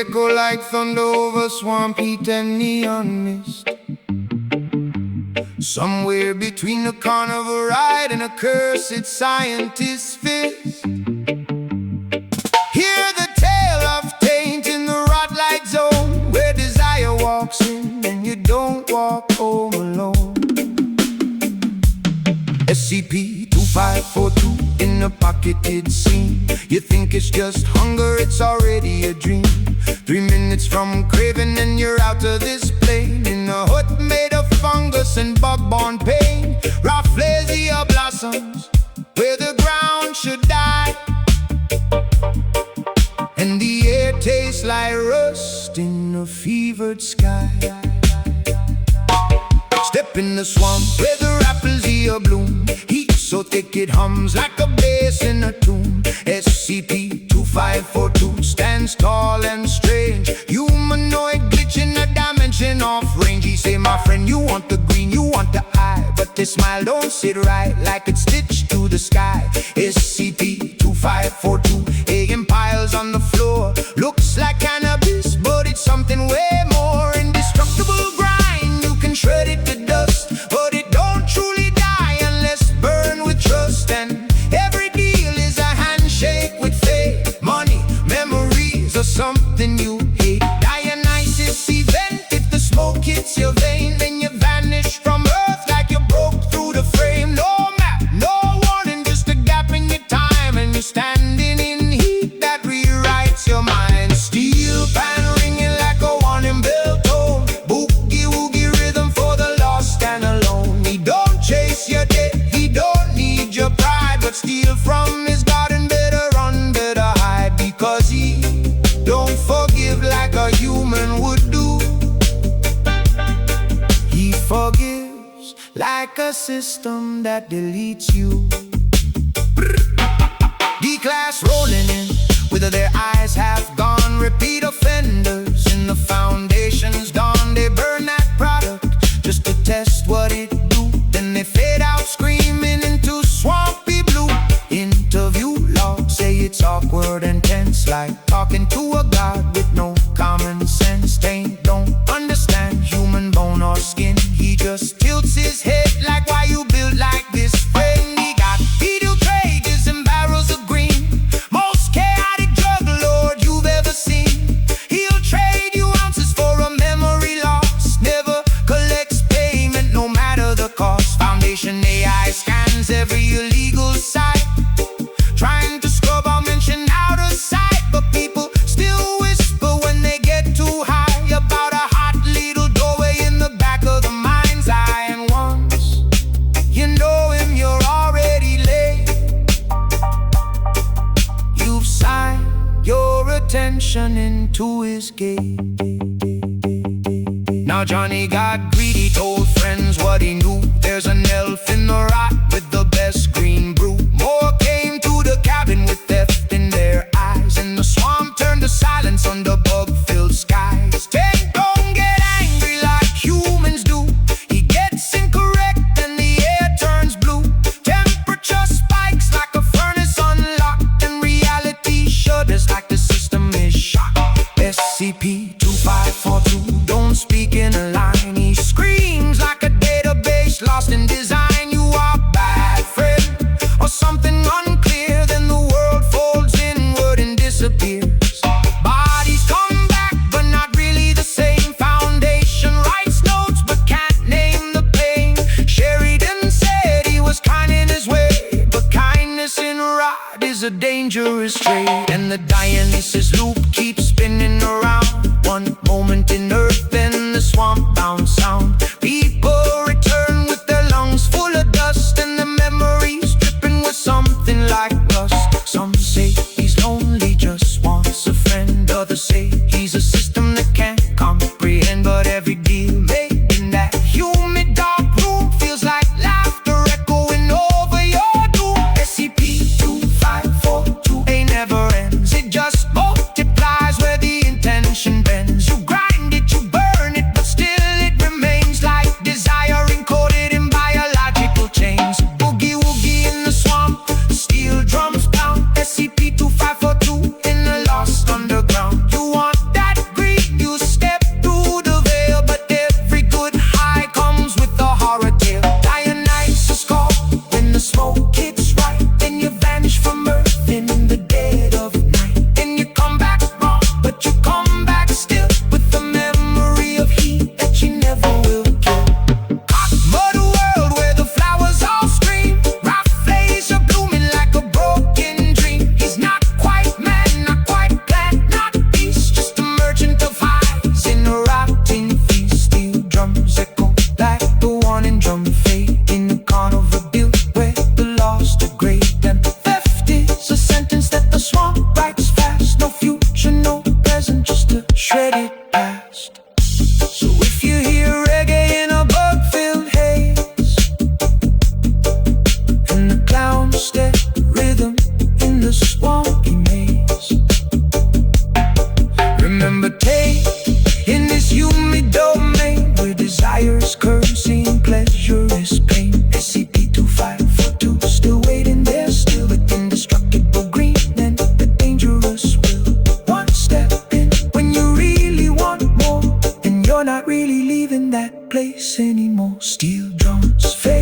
echo like thunder over swamp heat and neon mist. Somewhere between a carnival ride and a cursed scientist's fist. Hear the tale of taint in the rot light zone, where desire walks in and you don't walk home alone. SCP-2542 in a pocketed scene. You think it's just hunger, it's already a dream. 3 minutes from craving and you're out of this plane, in a hut made of fungus and bug-borne pain. Rafflesia blossoms where the ground should die, and the air tastes like rust in a fevered sky. Step in the swamp where the rafflesia bloom, heat so thick it hums like a bass in a tune. SCP-2542 stands tall and strange, humanoid glitch in a dimension off range. He say, my friend, you want the green, you want the eye, but this smile don't sit right, like it's stitched to the sky. SCP-2542, egg piles on the floor, looks like cannabis, but it's something way more. Indestructible grind, you can shred it to dust, but it don't truly die unless burned with trust. And every deal is a handshake with fate, money, memories, or something you hate. Dionysus event, if the smoke hits your vein, then you vanish from earth like you broke through the frame. No map, no warning, just a gap in your time, and you're standing in heat that rewrites your mind. Steel pan ringing like a warning bell tone, boogie woogie rhythm for the lost and alone. He don't chase your death, he don't need your pride, but steal from his garden, better run, better hide, because he don't forgive like a human would do. He forgives like a system that deletes you. D-class rolling in, whether their eyes have gone, repeat offenders in the foundation's dawn. They burn that product just to test what it do, then they fade out screaming into swampy blue. Interview logs say it's awkward and tense, like talking to a god with no common sense. They don't understand human bone or skin, he just tilts his head like, why you built like this, friend? He got fetal trays and barrels of green, most chaotic drug lord you've ever seen. He'll trade you ounces for a memory loss, never collects payment no matter the cost. Foundation AI scans every illegal site, trying to scrub our mention out of sight, but people still whisper when they get too high about a hot little doorway in the back of the mind's eye. And once you know him, you're already late. You've signed your attention into his gate. Now Johnny got greedy, told friends what he knew. There's an elf in the rot with the best green brew. More came to the cabin with theft in their eyes, and the swamp turned to silence under bug-filled skies. Tank don't get angry like humans do, he gets incorrect and the air turns blue. Temperature spikes like a furnace unlocked, and reality shudders like the system is shocked. SCP-2542 don't speak in a line, he screams like a database lost in design. You are bad, friend, or something unclear, then the world folds inward and disappears. Bodies come back, but not really the same. Foundation writes notes, but can't name the pain. Sheridan said he was kind in his way, but kindness in rot is a dangerous trait. And the Dionysus loop keeps spinning around, one moment in earth, then the swamp-bound sound. People return with their lungs full of dust, and the memories dripping with something like lust. Some say he's lonely, just wants a friend. Others say he's a system that can't comprehend. But every deal made in that humid dark room feels like laughter echoing over your doom. SCP-2542 ain't never ends, it just multiplies not really leaving that place anymore. Steel drums fade